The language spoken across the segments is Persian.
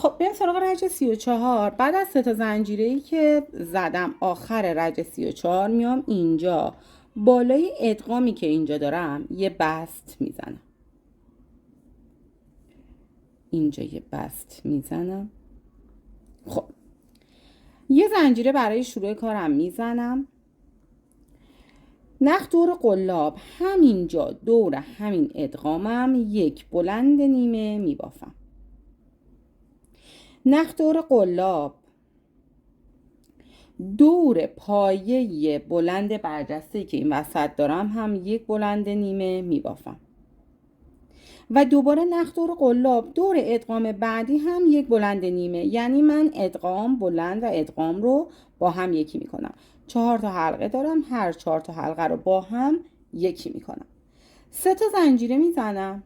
خب بریم سراغ رج 34. بعد از 3 زنجیره‌ای که زدم آخر رج 34 میام اینجا بالای ادغامی که اینجا دارم یه بست میزنم. اینجا یه بست میزنم. خب یه زنجیره برای شروع کارم میزنم. نخ دور قلاب همینجا دور همین ادغامم یک بلند نیمه میبافم. نخ دور قلاب دور پایه بلند برجسته‌ای که این وسط دارم هم یک بلند نیمه میبافم و دوباره نخ دور قلاب دور ادغام بعدی هم یک بلند نیمه، یعنی من ادغام بلند و ادغام رو با هم یکی میکنم. 4 تا حلقه دارم، هر 4 تا حلقه رو با هم یکی میکنم. 3 تا زنجیره میزنم،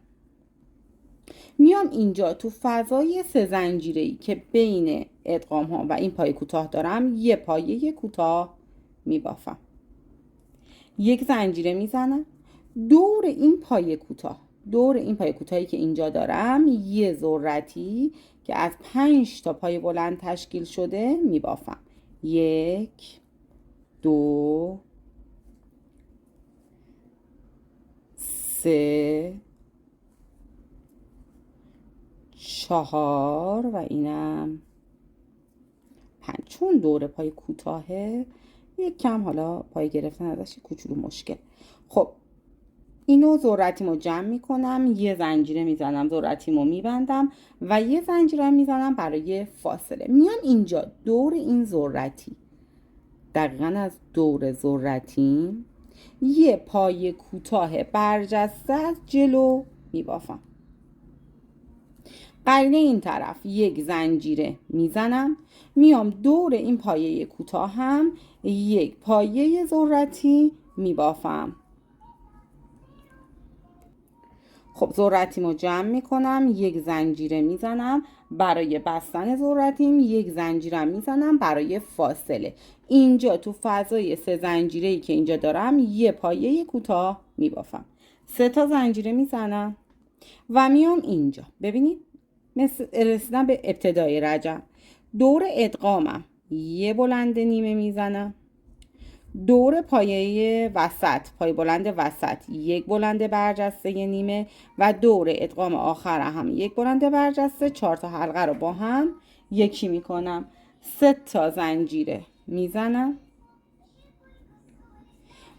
میام اینجا تو فضای 3 زنجیره‌ای که بین ادغام ها و این پایه کوتاه دارم یه پایه کوتاه میبافم. یک زنجیره میزنم، دور این پایه کوتاهی که اینجا دارم یه ذرتی که از 5 تا پایه بلند تشکیل شده میبافم. 1 2 3 4 و اینم 5. چون دور پای کوتاهه یک کم حالا پای گرفتن ازش کوچولو مشکل. خب اینو ذرتیمو جمع میکنم، یه زنجیره میزنم، ذرتیمو میبندم و یه زنجیره میزنم برای فاصله. میام اینجا دور این ذرتی، دقیقا از دور ذرتیم یه پای کوتاه برجسته از جلو میبافم. قرینه این طرف یک زنجیره میزنم، میام دور این پایه کوتاه هم یک پایه ذرتی میبافم. خب ذرتیمو جمع میکنم، یک زنجیره میزنم برای بستن ذرتیم، یک زنجیره میزنم برای فاصله. اینجا تو فضای 3 زنجیره‌ای که اینجا دارم یه پایه کوتاه میبافم. 3 تا زنجیره میزنم و میام اینجا. ببینید مثل رسیدم به ابتدای رجم. دور ادغامم یه بلند نیمه میزنم، دور پایه وسط، پای بلند وسط یک بلند برجسته نیمه و دور ادغام آخر هم یک بلند برجسته. 4 تا حلقه رو با هم یکی میکنم. 3 تا زنجیره میزنم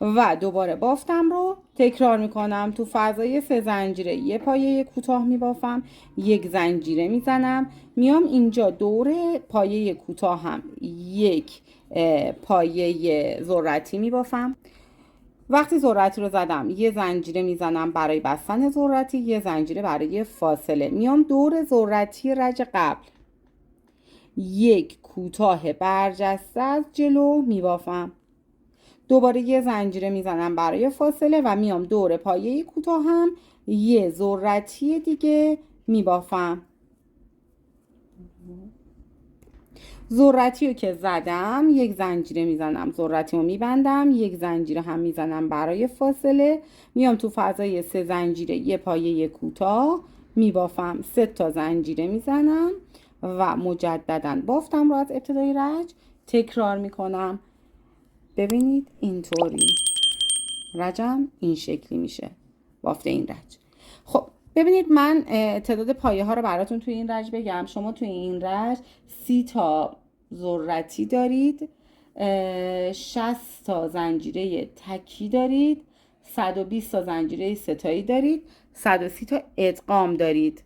و دوباره بافتم رو تکرار میکنم. تو فضای 3 زنجیره یه پایه کوتاه میبافم، یک زنجیره میزنم، میام اینجا دور پایه کوتاه هم یک پایه ذرتی میبافم. وقتی ذرتی رو زدم یه زنجیره میزنم برای بستن ذرتی، یه زنجیره برای فاصله. میام دور ذرتی رج قبل یک کوتاه برجسته از جلو میبافم، دوباره یه زنجیره میزنم برای فاصله و میام دور پایه کوتاه هم یه ذرتی دیگه میبافم. ذرتی رو که زدم یک زنجیره میزنم، ذرتی رو میبندم، یک زنجیره هم میزنم برای فاصله، میام تو فضای 3 زنجیره یه پایه کوتاه میبافم. 3 تا زنجیره میزنم و مجددا بافتم رو از ابتدای رج تکرار میکنم. ببینید اینطوری رجم این شکلی میشه، بافت این رج. خب ببینید من تعداد پایه ها رو براتون توی این رج بگم. شما توی این رج 30 تا ذرتی دارید، 60 تا زنجیره تکی دارید، 120 تا زنجیره ستایی دارید، 130 تا ادغام دارید.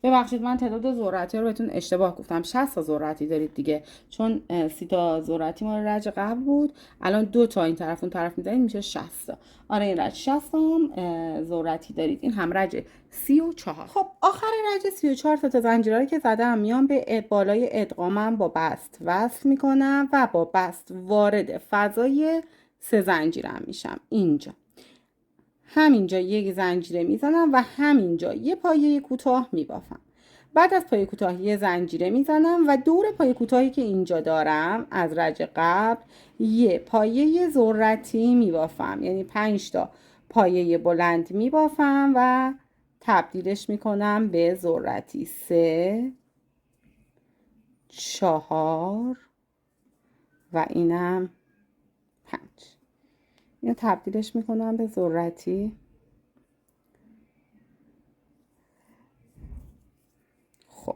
ببخشید من تعداد ذرتی رو بهتون اشتباه گفتم، 60 تا ذرتی دارید دیگه، چون 30 تا ذرتی مال رج قبل بود، الان 2 تا این طرف اون طرف میذارید میشه 60 تا. آره این رج 60 تا هم ذرتی دارید. این هم رج 34. خب آخر رج 34 تا زنجیره که زدم میام به بالای ادغامم با بست وصل میکنم و با بست وارد فضای 3 زنجیرم میشم. اینجا همینجا یک زنجیره میزنم و همینجا یه پایه کوتاه میبافم. بعد از پایه کوتاه یه زنجیره میزنم و دور پایه کوتاهی که اینجا دارم از رج قبل یه پایه ذرتی میبافم، یعنی 5 تا پایه بلند میبافم و تبدیلش میکنم به ذرتی. 3 4 و اینم 5. اینو تبدیلش میکنم به ذرتی. خب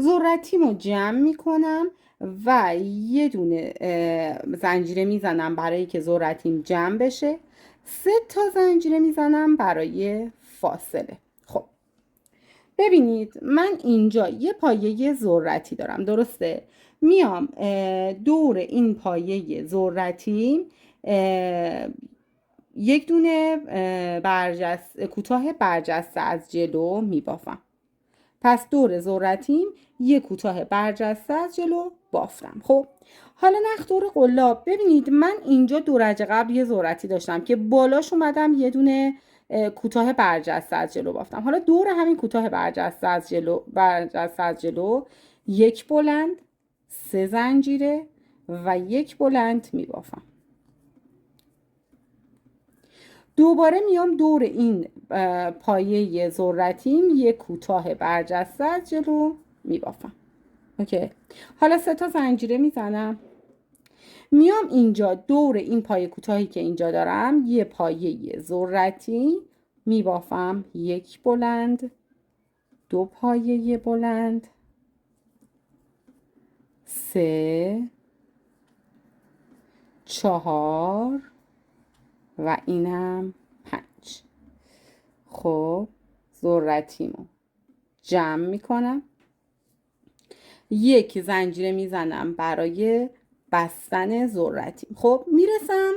ذرتیمو جمع میکنم و یه دونه زنجیره میزنم برای که ذرتیم جمع بشه. 3 تا زنجیره میزنم برای فاصله. خب ببینید من اینجا یه پایه ذرتی دارم، درسته؟ میام دور این پایه ذرتی یک دونه کوتاه برجسته از جلو میبافم. پس دور ذرتیم یه کوتاه برجسته از جلو بافتم. خب حالا نخ دور قلاب. ببینید من اینجا درجه قبل یه ذرتی داشتم که بالاش اومدم یه دونه کوتاه برجسته از جلو بافتم. حالا دور همین کوتاه برجسته از جلو یک بلند، 3 زنجیره و یک بلند میبافم. دوباره میام دور این پایه ذرتیم یک کوتاه برجسته از جلو میبافم. اوکی. حالا 3 تا زنجیره میزنم. میام اینجا دور این پایه کوتاهی که اینجا دارم یه پایه ذرتی میبافم. 1 بلند، 2 پایه بلند، 3، 4 و اینم 5. خب ذرتیمو جمع میکنم. 1 زنجیره میزنم برای بستن ذرتیم. خب میرسم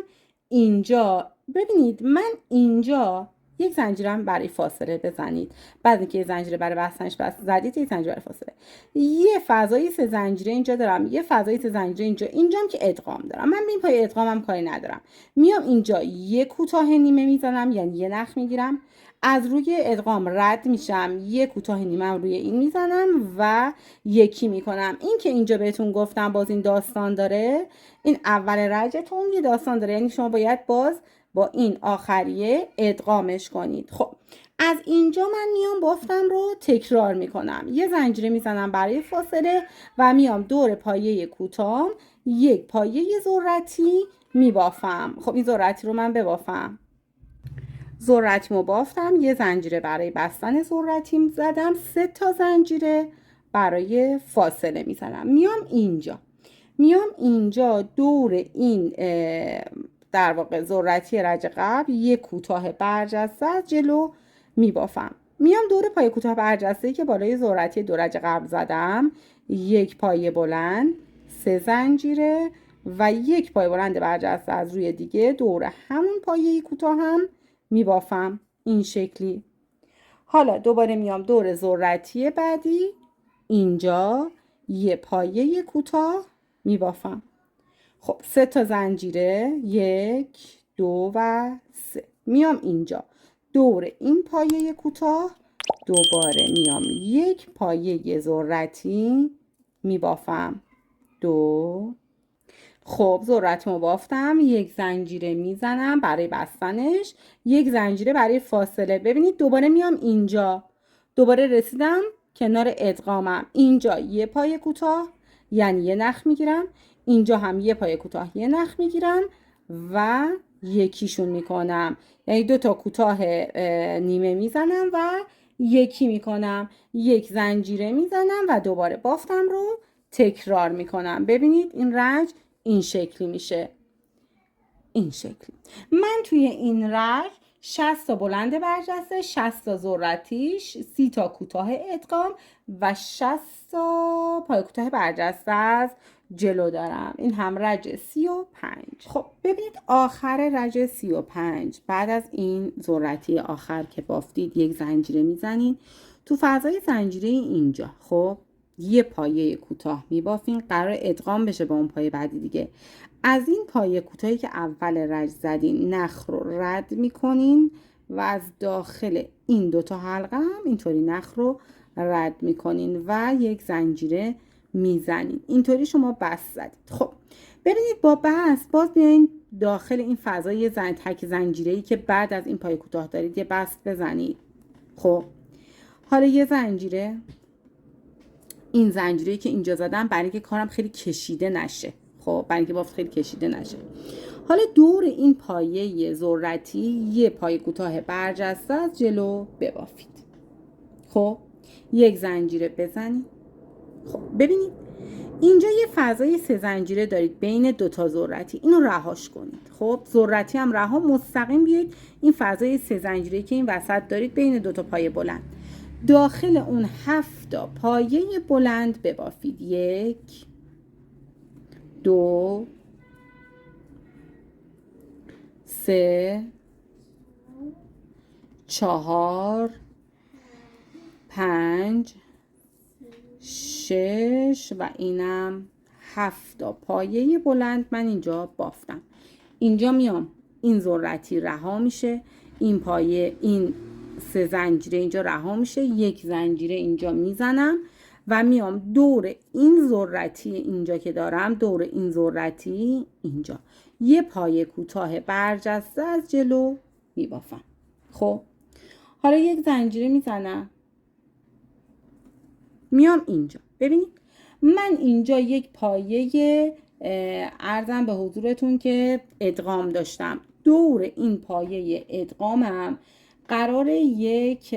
اینجا. ببینید من اینجا یک زنجیرم برای فاصله بزنید. بعد اینکه یه زنجیره برای بستنش زدید، یک زنجیره برای فاصله. یه فضای 3 زنجیره اینجا دارم، یه فضای 3 زنجیره اینجام که ادغام دارم. من به این پای ادغامم کاری ندارم. میام اینجا یه کوتاه نیمه میزنم، یعنی یه نخ میگیرم، از روی ادغام رد میشم، یه کوتاه نیمه روی این میزنم و یکی میکنم. این که اینجا بهتون گفتم باز این داستان داره، این اول رجتون یه داستان داره، یعنی شما باید باز با این آخریه ادغامش کنید. خب از اینجا من میام بافتم رو تکرار میکنم. یه زنجیره میزنم برای فاصله و میام دور پایه کوتاه یک پایه ذرتی میبافم. خب این ذرتی رو من ببافم. ذرتیمو بافتم، یه زنجیره برای بستن ذرتیم زدم، 3 تا زنجیره برای فاصله میزنم. میام اینجا دور این در واقع ذرتی رج قبل یه کوتاه برجسته از جلو میبافم. میام دور پایه کوتاه برجسته که بالای ذرتی دو رج قبل زدم، یک پایه بلند، 3 زنجیره و یک پایه بلند برجسته از روی دیگه دور همون پایه کوتاه هم میبافم این شکلی. حالا دوباره میام دور ذرتی بعدی اینجا یه پایه کوتاه میبافم. خب 3 تا زنجیره، 1، 2 و 3. میام اینجا دور این پایه کوتاه دوباره میام یک پایه ذرتی میبافم. 2. خب ذرتمو بافتم، یک زنجیره میزنم برای بستنش، یک زنجیره برای فاصله. ببینید دوباره میام اینجا، دوباره رسیدم کنار ادغامم. اینجا یه پایه کوتاه یعنی یه نخ میگیرم، اینجا هم یه پایه کوتاه یه نخ میگیرم و یکیشون میکنم، یعنی 2 تا کوتاه نیمه میزنم و یکی میکنم، یک زنجیره میزنم و دوباره بافتم رو تکرار میکنم. ببینید این رج این شکلی میشه، این شکلی. من توی این رج 60 تا بلند برجسته، 60 تا ذرتیش، 30 تا کوتاه ادغام و 60 تا پای کوتاه برجسته از جلو دارم. این هم رج 35. خب ببینید آخر رج 35 بعد از این ذرتی آخر که بافتید یک زنجیره میزنید تو فضای زنجیره اینجا. خب یه پایه کوتاه میبافین، قرار ادغام بشه با اون پایه بعدی دیگه. از این پایه کوتاهی که اول رج زدین نخ رو رد میکنین و از داخل این 2 تا حلقه هم اینطوری نخ رو رد میکنین و یک زنجیره میزنین. اینطوری شما بست زدید. خب ببینید با بست باز بیاین داخل این فضای تک زنجیره‌ای که بعد از این پایه کوتاه دارید یه بست بزنید. خب حالا یه زنجیره این زنجیری که اینجا زدم برای اینکه کارم خیلی کشیده نشه. خب برای اینکه بافت خیلی کشیده نشه. حالا دور این پایه ذرتی یه پایه کوتاه برجسته از جلو ببافید. خب یک زنجیره بزنید. خب ببینید اینجا یه فضای 3 زنجیره دارید بین 2 تا ذرتی. اینو رهاش کنید. خب ذرتی هم رها، مستقیم بیاید این فضای 3 زنجیره که این وسط دارید بین 2 تا پایه بلند، داخل اون 7 تا پایه بلند ببافید. 1 2 3 4 5 6 و اینم 7 تا پایه بلند من اینجا بافتم. اینجا میام این ذرتی رها میشه، این پایه این 3 زنجیره اینجا رها میشه، یک زنجیره اینجا میزنم و میام دور این ذرتی اینجا که دارم، دور این ذرتی اینجا یه پایه کوتاه برجسته از جلو میبافم. خب حالا یک زنجیره میزنم، میام اینجا. ببینید من اینجا یک پایه عرضم به حضورتون که ادغام داشتم. دور این پایه ادغامم قراره یک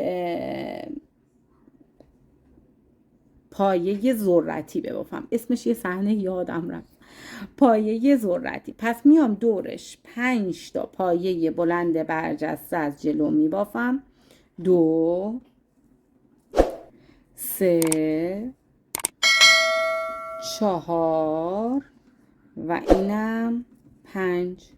پایه ذرتی ببافم. اسمش یه صحنه یادم رفت، پایه ذرتی. پس میام دورش 5 تا پایه بلند برجسته از جلو میبافم. 2 3 4 و اینم 5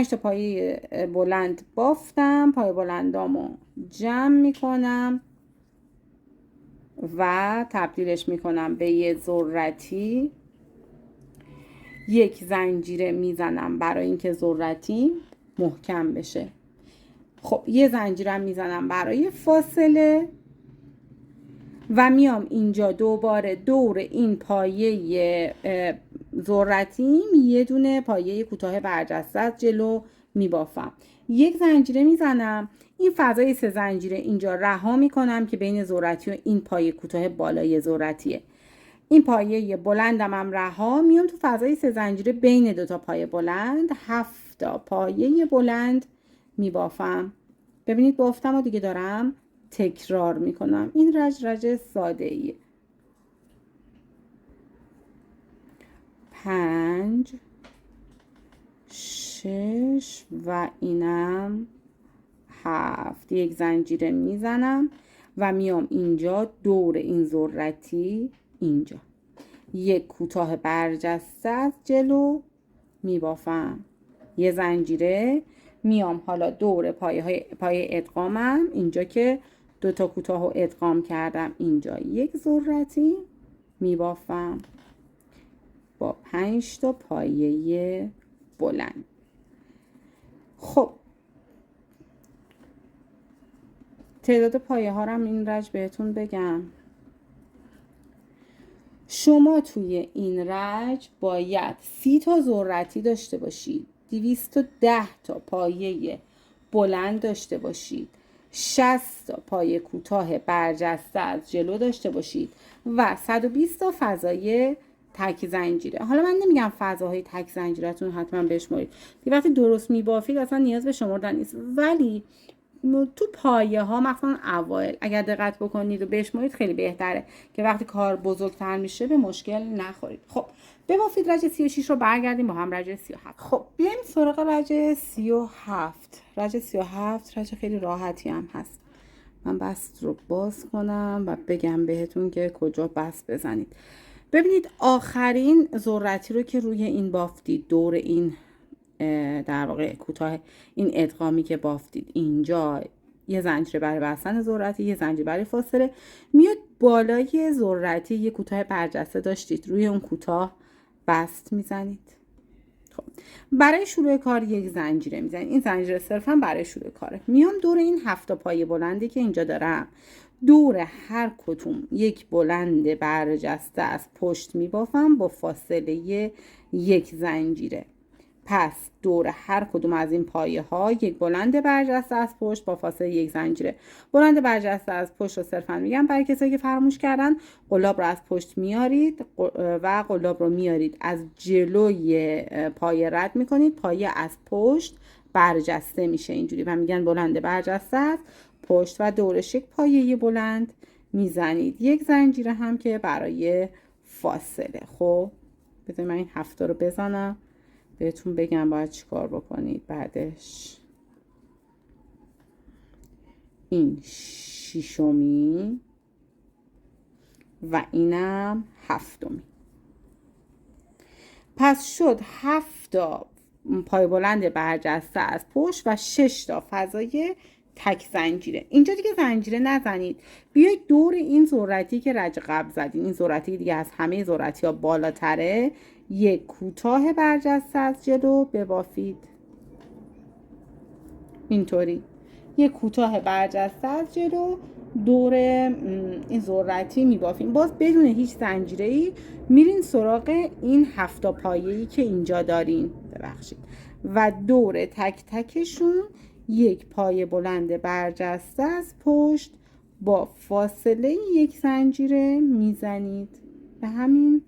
تا پایه بلند بافتم. پایه بلندامو جمع میکنم و تبدیلش میکنم به یه ذرتی. یک زنجیره میزنم برای اینکه ذرتی محکم بشه. خب یه زنجیرم میزنم برای فاصله و میام اینجا دوباره دور این پایه ذرتیم یه دونه پایه کوتاه برجسته از جلو میبافم. یک زنجیره میزنم، این فضای 3 زنجیره اینجا رها میکنم که بین ذرتی و این پایه کوتاه بالای ذرتیه. این پایه بلندم هم رها، میام تو فضای 3 زنجیره بین 2 تا پایه بلند 7 تا پایه بلند میبافم. ببینید بافتم و دیگه دارم تکرار میکنم. این رج ساده ایه. 5 6 و اینم 7. یک زنجیره میزنم و میام اینجا دور این ذرتی اینجا یک کوتاه برجسته از جلو میبافم. یه زنجیره میام حالا دور پایه ادغامم اینجا که 2 تا کوتاه رو ادغام کردم اینجا یک ذرتی میبافم با 5 تا پایه بلند. خب تعداد پایه ها رو هم این رج بهتون بگم. شما توی این رج باید 30 تا ذرتی داشته باشید، 210 تا پایه بلند داشته باشید، 60 تا پایه کوتاه برجسته از جلو داشته باشید و 120 تا فضای تک زنجیره. حالا من نمیگم فضاهای تک زنجیرتون حتما بشمارید، وقتی درست میبافید اصلا نیاز به شمردن نیست، ولی تو پایه ها مثلا اوایل اگر دقت بکنید و بشمارید خیلی بهتره که وقتی کار بزرگتر میشه به مشکل نخورید. خب ببافید رج 36 رو برگردیم با هم رج 37. خب بیایم سراغ رج 37. رج 37 رج خیلی راحتی هم هست. من بست رو باز کنم و بگم بهتون که کجا بست بزنید. ببینید آخرین ذرتی رو که روی این بافتید، دور این در واقع کوتاه این ادغامی که بافتید اینجا یه زنجیره برای بستن ذرتی، یه زنجیره برای فاصله، میاد بالای ذرتی یه کوتاه برجسته داشتید، روی اون کوتاه بست میزنید. خب برای شروع کار یک زنجیره میزنید. این زنجیره صرفا برای شروع کاره. میام دور این 7 پایه بلندی که اینجا دارم، دور هر کدوم یک بلند برجسته از پشت میبافم با فاصله یک زنجیره. پس دور هر کدوم از این پایه ها یک بلند برجسته از پشت با فاصله یک زنجیره. بلند برجسته از پشت رو صرفا میگم برای کسایی که فراموش کردن. قلاب رو از پشت میارید و قلاب رو میارید از جلوی پایه رد میکنید، پایه از پشت برجسته میشه اینجوری و میگن بلند برجسته است پشت و دورش یک پایه بلند میزنید. یک زنجیره هم که برای فاصله. خب بذارید من این 7 رو بزنم بهتون بگم باید چیکار بکنید. بعدش این 6می و اینم 7می. پس شد 7 پای بلند برجسته از پشت و 6 فضای تک زنجیره. اینجا دیگه زنجیره نزنید، بیایید دور این ذرتی که رج قبل زدین، این ذرتی دیگه از همه ذرتی ها بالاتره، یک کوتاه برجسته از جلو ببافید. اینطوری یک کوتاه برجسته از جلو دور این ذرتی میبافیم. باز بدون هیچ زنجیره‌ای میرین سراغ این 7 پایه‌ای که اینجا دارین، ببخشید، و دور تک تکشون یک پایه بلند برجسته از پشت با فاصله یک زنجیره میزنید. به همین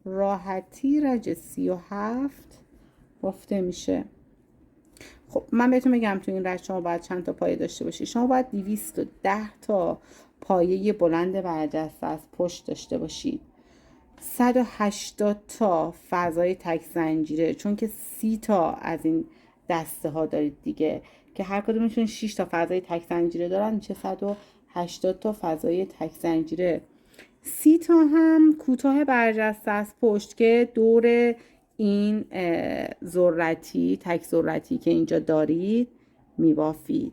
راحتی رج 37 بافته میشه. خب من بهتون بگم تو این رج شما باید چند تا پایه داشته باشید. شما باید 210 تا پایه بلند برجسته از پشت داشته باشید، 180 تا فضای تک زنجیره، چون که 30 تا از این دسته ها دارید دیگه که هر کدومشون 6 تا فضای تک زنجیره دارن، میشه 180 تا فضای تک زنجیره. 30 تا هم کوتاه برجسته از پشت که دور این ذرتی تک ذرتی که اینجا دارید میبافید.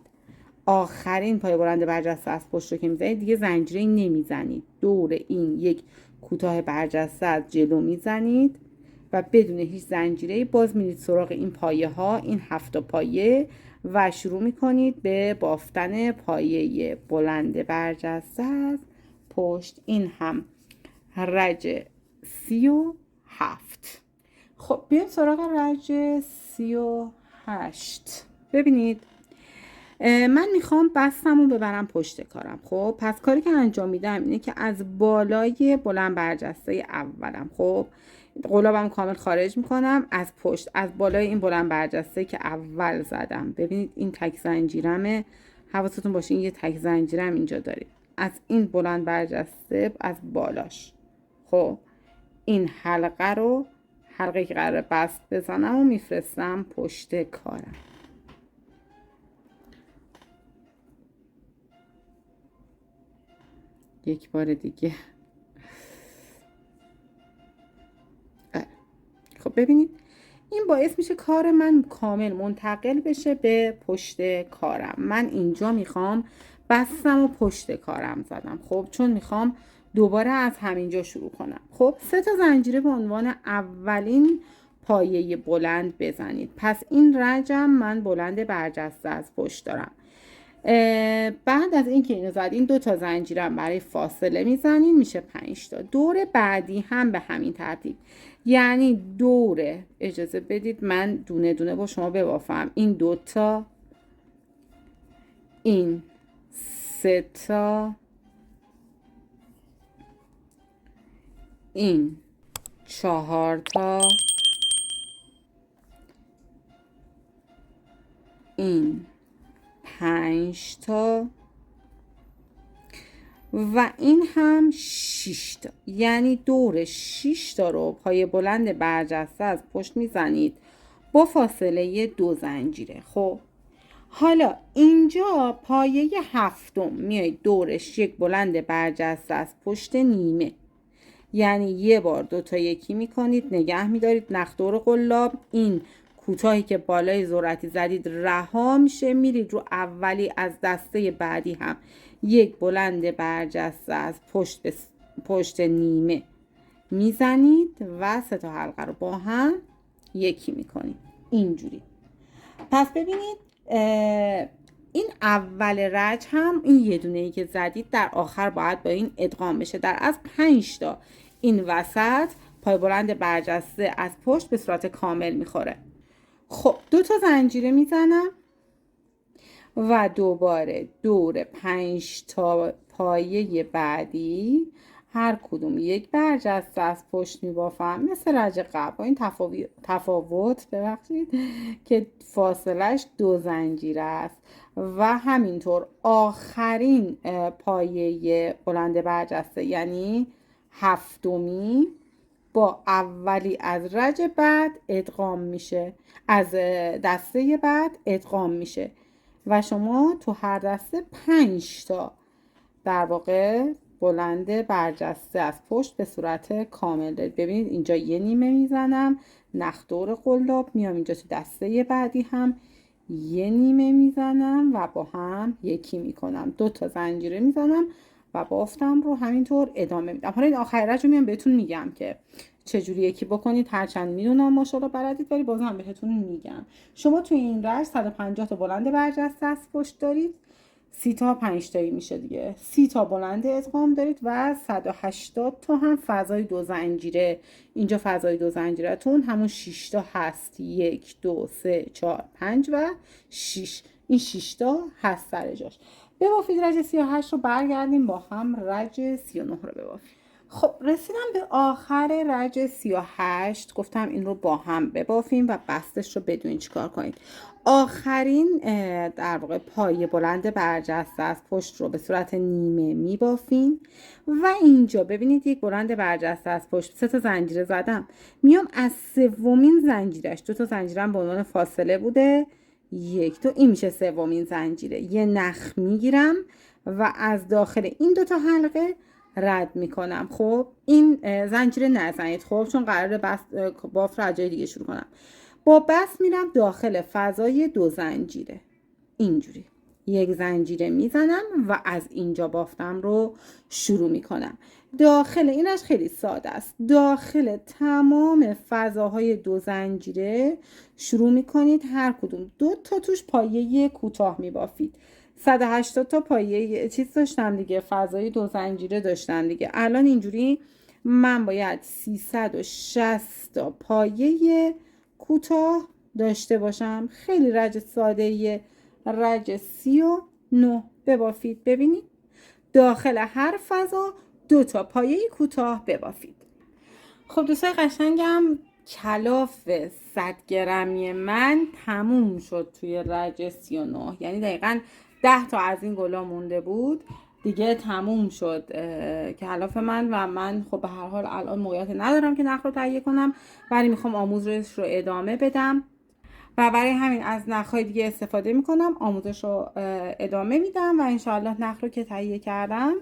آخرین پای بلند برجسته از پشت رو که میزنید دیگه زنجیره نمیزنید، دور این یک کوتاه برجسته از جلو میزنید و بدون هیچ زنجیره باز میرید سراغ این پایه ها، این 7 پایه، و شروع میکنید به بافتن پایه بلند برجسته از پشت. این هم رج 37. خب بیایم سراغ رج 38. ببینید من میخوام بستمو ببرم پشت کارم. خب پس کاری که انجام میدم اینه که از بالای بلند برجسته اولم، خب قلابم کامل خارج میکنم از پشت، از بالای این بلند برجسته که اول زدم. ببینید این تک زنجیرمه، حواستون باشه این یه تک زنجیرم اینجا دارید. از این بلند برجسته از بالاش، خب این حلقه رو، حلقه که قراره بست بزنم و میفرستم پشت کارم. یک بار دیگه. خب ببینید این باعث میشه کار من کامل منتقل بشه به پشت کارم. من اینجا میخوام بستم و پشت کارم زدم، خب چون میخوام دوباره از همینجا شروع کنم. خب 3 تا زنجیره به عنوان اولین پایه بلند بزنید. پس این رجم من بلند برجسته از پشت دارم. بعد از اینکه اینو زدین 2 تا زنجیرم برای فاصله میزنین، میشه 5 تا. دور بعدی هم به همین ترتیب، یعنی دور، اجازه بدید من دونه دونه با شما ببافم. این 2 تا، این 3 تا، این 4 تا، این 5 تا و این هم 6 تا. یعنی دور 6 تا رو پای بلند برجسته از پشت میزنید با فاصله 2 زنجیره. خب حالا اینجا پایه 7 میایید دورش یک بلند برجسته از پشت نیمه، یعنی یه بار 2 تا یکی میکنید، نگه میدارید، نخدور قلاب این کوتاهی که بالای ذرتی زدید رها میشه، میرید رو اولی از دسته بعدی هم یک بلند برجسته از پشت نیمه میزنید و 3 تا حلقه رو با هم یکی میکنید اینجوری. پس ببینید این اول رج هم این یه دونه ای که زدید در آخر باید با این ادغام بشه. در از 5 تا این وسط پای بلند برجسته از پشت به صورت کامل میخوره. خب 2 تا زنجیره میزنم و دوباره دور 5 تا پایه بعدی هر کدوم یک برجسته از پشت میبافم مثل رج قبل با این تفاوت ببخشید که فاصلش 2 زنجیره است و همینطور آخرین پایه بلند برجسته یعنی هفتمی با اولی از رج بعد ادغام میشه، از دسته بعد ادغام میشه و شما تو هر دسته 5 تا در واقع بلند برجسته از پشت به صورت کامل دارید. ببینید اینجا یه نیمه میزنم، نخدور قلاب میام اینجا تو دسته بعدی هم یه نیمه میزنم و با هم یکی میکنم، 2 تا زنجیره میزنم و بافتم رو همینطور ادامه میدم. حالا این آخر رج رو میام بهتون میگم که چجوری یکی بکنید، هرچند میدونم ماشاءالله بلدید ولی بازم بهتون میگم. شما توی این رج 150 تا بلند برجسته از پشت دارید، 30 تا 5 تایی میشه دیگه، 30 تا بلند ادغام دارید و 180 تا هم فضای 2 زنجیره. اینجا فضای 2 زنجیرتون همون 6 تا هست، 1 2 3 4 5 و 6. این 6 تا هست سر جاش. ببافید رج 38 رو برگردیم با هم رج 39 رو ببافیم. خب رسیدم به آخر رج 38. گفتم این رو با هم ببافیم و بستش رو بدونید چیکار کنید. آخرین در واقع پایه بلند برجسته از پشت رو به صورت نیمه میبافین و اینجا ببینید یک بلند برجسته از پشت 3 تا زنجیره زدم، میام از سومین زنجیرش 2 تا زنجیرم به عنوان فاصله بوده، 1 2 این میشه سومین زنجیره، یه نخ میگیرم و از داخل این 2 تا حلقه رد میکنم. خب این زنجیره نزنید خب چون قراره بافت رو از جای دیگه شروع کنم. با بست میرم داخل فضای 2 زنجیره، اینجوری 1 زنجیره میزنم و از اینجا بافتم رو شروع میکنم. داخل اینش خیلی ساده است، داخل تمام فضاهای 2 زنجیره شروع میکنید، هر کدوم 2 تا توش پایه کوتاه میبافید. 180 تا پایه چیز داشتم دیگه، فضای 2 زنجیره داشتم دیگه. الان اینجوری من باید 360 تا پایه کوتاه داشته باشم. خیلی رج ساده، رج 39 ببافید. ببینید داخل هر فضا 2 تا پایه کوتاه ببافید. خب دوستای قشنگم کلاف 100 گرمی من تموم شد توی رج 39، یعنی دقیقاً 10 تا از این گلا مونده بود دیگه تموم شد کلاف من و من خب به هر حال الان موقعیت ندارم که نخ رو تهیه کنم ولی میخوام آموزش رو ادامه بدم و برای همین از نخهای دیگه استفاده میکنم، آموزش رو ادامه میدم و انشاءالله نخ رو که تهیه کردم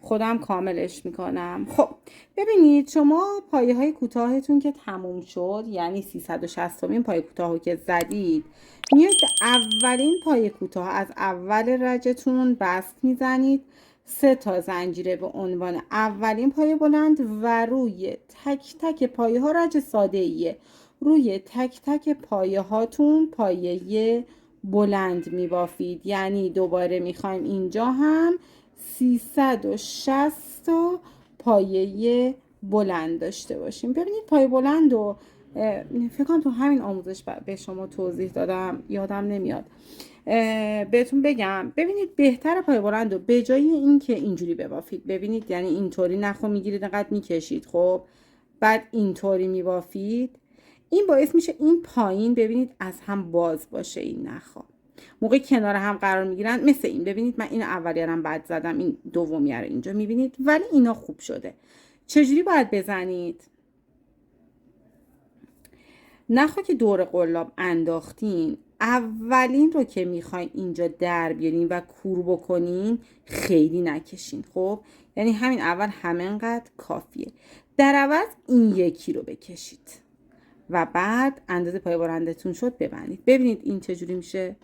خودم کاملش میکنم. خب ببینید شما پایه های کوتاهتون که تموم شد یعنی 360مین پایه کوتاه رو که زدید میاد به اولین پایه کوتاه از اول رجتون بست میزنید، 3 تا زنجیره به عنوان اولین پایه بلند و روی تک تک پایه ها رج ساده ایه، روی تک تک پایه هاتون پایه بلند میبافید. یعنی دوباره میخوایم اینجا هم 360 تا پایه بلند داشته باشیم. ببینید پایه بلند رو فکر کنم تو همین آموزش به شما توضیح دادم، یادم نمیاد بهتون بگم. ببینید بهتر پایه بلند رو به جای این که اینجوری ببافید، ببینید یعنی اینطوری نخو میگیرید انقدر میکشید خب بعد اینطوری میبافید، این باعث میشه این پایین ببینید از هم باز باشه. این نخا موقعی کنار هم قرار میگیرن مثل این، ببینید من این اولیارم بعد زدم این دومی رو اینجا میبینید ولی اینا خوب شده. چجوری باید بزنید؟ نخا که دور قلاب انداختین اولین رو که میخواین اینجا در بیارین و کور بکنین خیلی نکشین خب، یعنی همین اول همینقدر کافیه، در عوض این یکی رو بکشید و بعد اندازه پایه بلندتون شد ببندید. ببینید این چجوری میشه،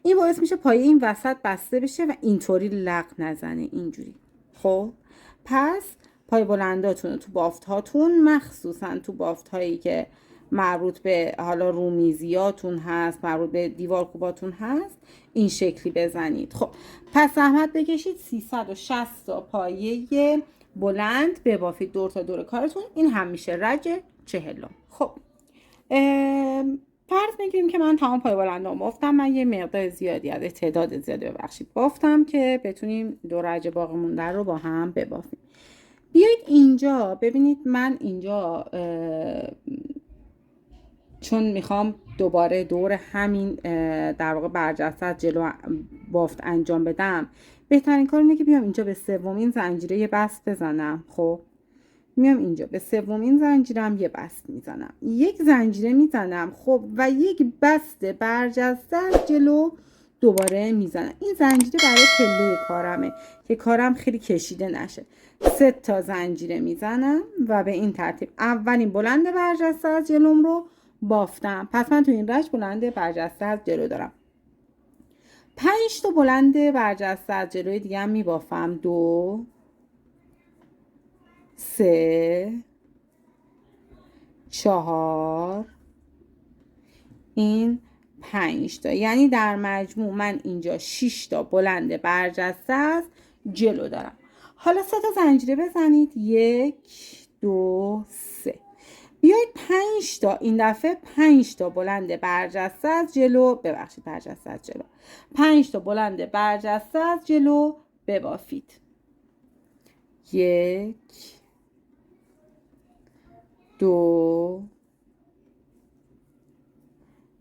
این باعث میشه پایه این وسط بسته بشه و اینطوری لق نزنه اینجوری. خب پس پایه بلنداتون تو بافت هاتون مخصوصا تو بافت هایی که مربوط به حالا رومیزیاتون هست، مربوط به دیوار کوباتون هست این شکلی بزنید. خب پس زحمت بکشید 360 تا پایه بلند ببافید دور تا دور کارتون. این هم میشه رج 40. خب فرض میگیریم که من تمام پای بلندام بافتم. من یه مقدار زیادی از تعداد زیادی بافتم که بتونیم دو رجه باقی مونده رو با هم ببافیم. بیایید اینجا ببینید، من اینجا چون میخوام دوباره دور همین در واقع برجسته از جلو بافت انجام بدم، بهترین کار اینه که بیام اینجا به سومین زنجیره یه بست بزنم. خب میام اینجا به سومین زنجیرم یه بست میزنم، یک زنجیره میزنم، خب و یک بست برجسته از جلو دوباره میزنم. این زنجیره برای پله کارمه که کارم خیلی کشیده نشه. 3 تا زنجیره میزنم و به این ترتیب اولین بلند برجسته از جلوم رو بافتم. پس من تو این رشت بلند برجسته از جلو دارم. 5 تا بلند برجسته از جلوی دیگه هم میبافم. 2 3 4 این 5 تا، یعنی در مجموع من اینجا 6 تا بلند برجسته از جلو دارم. حالا 3 تا زنجیره بزنید. 1 2 3. بیایید 5 تا، این دفعه 5 تا بلند برجسته از جلو، برجسته از جلو، 5 تا بلند برجسته از جلو ببافید. 1 2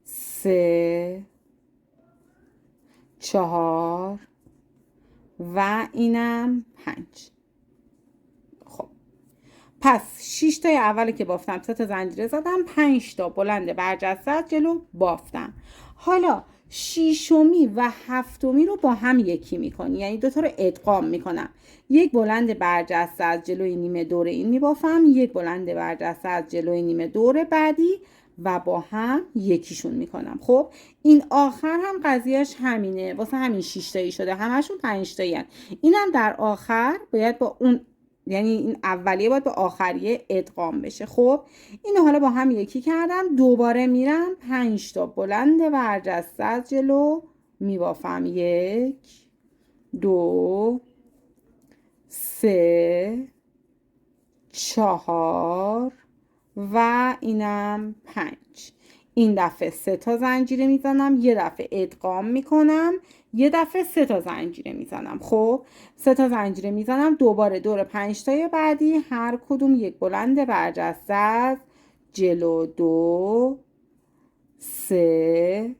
3 4 و اینم 5. خب پس 6 تای اولی که بافتم 3 تا زنجیره زدم، 5 تا بلند برجسته از جلو بافتم. حالا شیشمی و هفتمی رو با هم یکی میکنی، یعنی دوتا رو ادغام میکنم. یک بلند برجسته از جلوی نیمه دور این میبافم، یک بلند برجسته از جلوی نیمه دور بعدی و با هم یکیشون میکنم. خب این آخر هم قضیهش همینه، واسه همین 6 تایی شده، همشون 5 تایی هن. اینم در آخر باید با اون، یعنی این اولیه باید به آخریه ادغام بشه. خب اینو حالا با هم یکی کردم. دوباره میرم 5 تا بلند برجسته از جلو میبافم. 1 2 3 4 و اینم 5. این دفعه 3 تا زنجیره میزنم، یه دفعه ادغام میکنم، یه دفعه 3 تا زنجیره میزنم. خب 3 تا زنجیره میزنم، دوباره دور 5 تای بعدی هر کدوم یک بلند برجسته از جلو. 2 3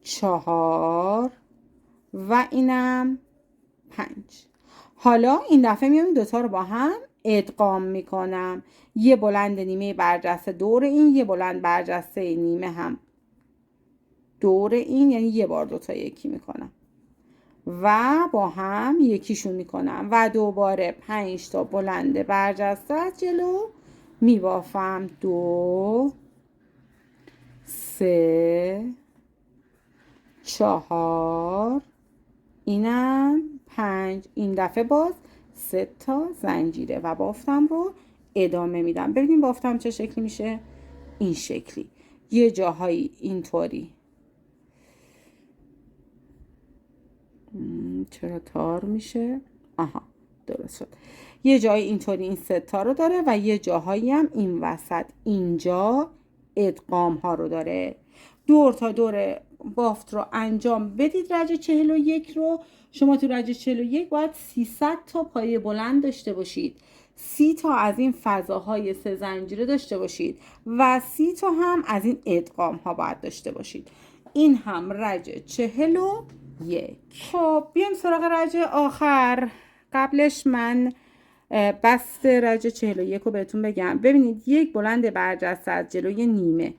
4 و اینم 5. حالا این دفعه میام دوتا رو با هم ادغام میکنم. یه بلند نیمه برجسته دور این، یه بلند برجسته نیمه هم دور این، یعنی یه بار دوتا یکی میکنم و با هم یکیشون میکنم و دوباره 5 تا بلند برجسته از جلو میبافم. 2 3 4 اینم 5. این دفعه باز 3 تا زنجیره و بافتم رو ادامه میدم. ببینیم بافتم چه شکلی میشه. این شکلی، یه جاهایی اینطوری. چرا تار میشه؟ آها درست شد. یه جایی اینطوری این 3 تا رو داره و یه جاهایی هم این وسط اینجا ادغام ها رو داره. دور تا دور بافت رو انجام بدید. رج 41 رو شما تو رج 41 باید 300 تا پایه بلند داشته باشید، 30 تا از این فضاهای 3 زنجیره داشته باشید و 30 تا هم از این ادغام ها باید داشته باشید. این هم رج 41. خب بیایم سراغ رج آخر. قبلش من بست رج 41 رو بهتون بگم. ببینید یک بلند برجسته از جلوی نیمه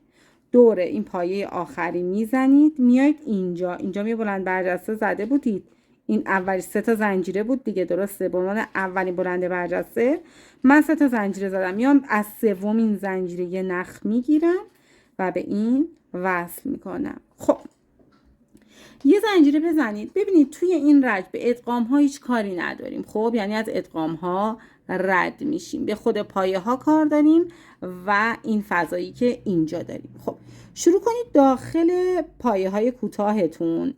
دور این پایه آخری میزنید، میایید اینجا می بلند برجسته زده بودید، این اولی 3 تا زنجیره بود دیگه، درسته؟ به عنوان اولین بلند برجسته من 3 تا زنجیره زدم، میام از سومین زنجیره یه نخ میگیرم و به این وصل میکنم. خب یه زنجیره بزنید. ببینید توی این رج به ادغام ها هیچ کاری نداریم. خب یعنی از ادغام ها رد میشیم، به خود پایه ها کار داریم و این فضایی که اینجا داریم. خب شروع کنید داخل پایه های کوتاهتون،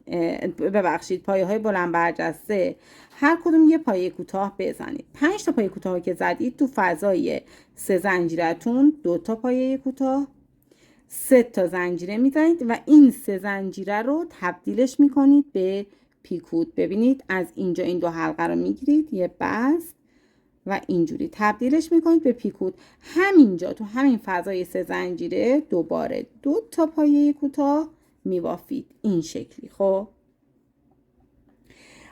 پایه های بلند برجسته هر کدوم یه پایه کوتاه بزنید. 5 تا پایه کوتاه که زدید تو فضای 3 زنجیرتون 2 تا پایه کوتاه، 3 تا زنجیره میزنید و این 3 زنجیره رو تبدیلش میکنید به پیکوت. ببینید از اینجا این 2 حلقه رو میگیرید، یه بست و اینجوری تبدیلش میکنید به پیکوت. همینجا تو همین فضای 3 زنجیره دوباره 2 تا پایه کوتاه میبافید این شکلی. خب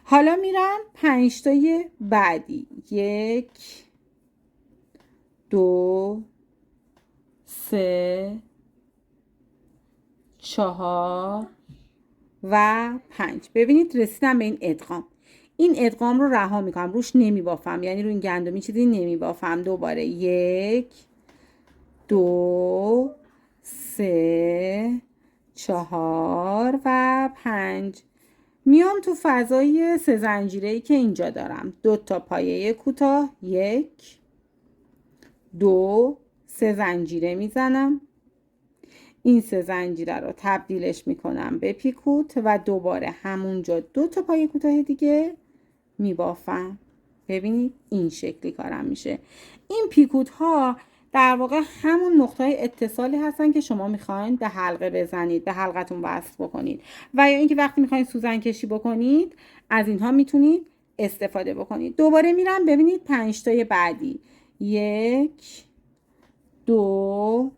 حالا میرم 5 تای بعدی. 1 2 3 4 و 5. ببینید رسیدم به این ادغام. این ادغام رو رها میکنم، روش نمیبافم، یعنی رو این گندمی چیزی نمیبافم. دوباره 1 2 3 4 و 5. میام تو فضای 3 زنجیره‌ای که اینجا دارم، 2 تا پایه کوتاه، 1 2 3 زنجیره میزنم، این 3 زنجیره رو تبدیلش میکنم به پیکوت و دوباره همونجا 2 تا پایه کوتاه دیگه میبافم. ببینید این شکلی کارم میشه. این پیکوت ها در واقع همون نقطه اتصالی هستن که شما میخواین به حلقه بزنید، به حلقتون وصل بکنید، و یا اینکه وقتی میخواین سوزن کشی بکنید از اینها میتونید استفاده بکنید. دوباره میرم ببینید 5 تای بعدی. 1 2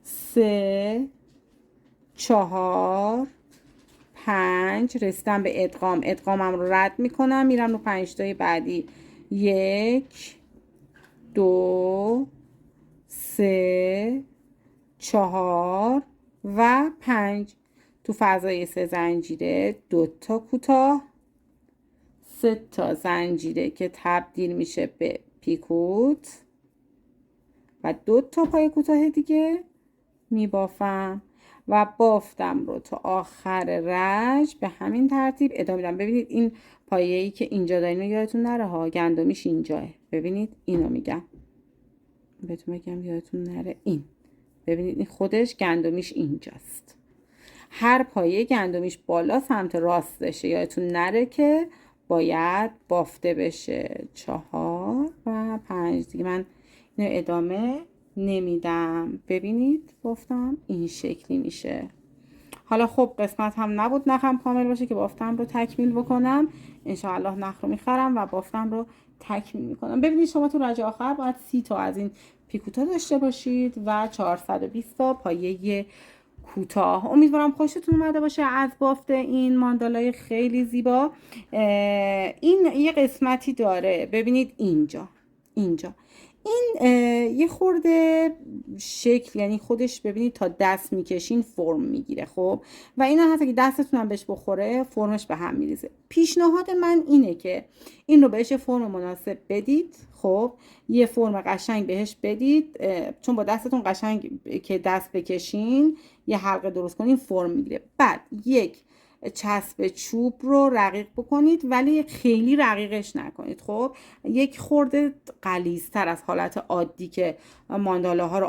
3 4 5. رسیدم به ادغام. ادغامم رو رد میکنم، میرم رو 5 تای بعدی. 1 2 3 4 و 5. تو فضای 3 زنجیره 2 تا کوتاه، 3 تا زنجیره که تبدیل میشه به پیکوت و 2 تا پای کوتاه دیگه میبافم و بافتم رو تا آخر رج به همین ترتیب ادامه میدم. ببینید این پایه‌ای که اینجا دارین یادتون نره ها، گندمیش اینجاه. ببینید اینو میگم بهتون بگم یادتون نره، این ببینید این خودش گندمیش اینجاست. هر پایه گندمیش بالا سمت راستشه، یادتون نره که باید بافته بشه. 4 و 5 دیگه من اینو ادامه نمیدم. ببینید بافتم این شکلی میشه. حالا خب قسمت هم نبود نخم کامل باشه که بافتم رو تکمیل بکنم. انشاءالله نخ رو میخرم و بافتم رو تکمیل میکنم. ببینید شما تو رج آخر باید 30 تا از این پیکوتا داشته باشید و 420 تا پایه کوتاه. امیدوارم خوشتون اومده باشه از بافت این ماندالای خیلی زیبا. این یه قسمتی داره، ببینید اینجا این یه خورده شکل، یعنی خودش ببینید تا دست میکشین فرم میگیره. خب و این هست که دستتون هم بهش بخوره فرمش به هم میریزه. پیشنهاد من اینه که این رو بهش فرم مناسب بدید. خب یه فرم قشنگ بهش بدید، چون با دستتون قشنگ که دست بکشین یه حلقه درست کنین فرم میگیره. بعد یک چسب چوب رو رقیق بکنید ولی خیلی رقیقش نکنید. خب یک خورده غلیظ‌تر از حالت عادی که ماندالاها رو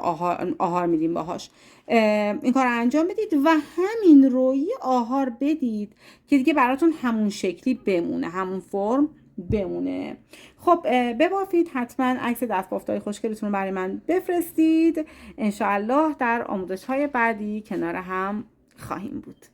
آهار میدیم باهاش این کار انجام بدید و همین رو یه آهار بدید که دیگه براتون همون شکلی بمونه، همون فرم بمونه. خب ببافید. حتما عکس دستبافت‌های خوشگلتون رو برای من بفرستید. انشاءالله در آموزش‌های بعدی کنار هم خواهیم بود.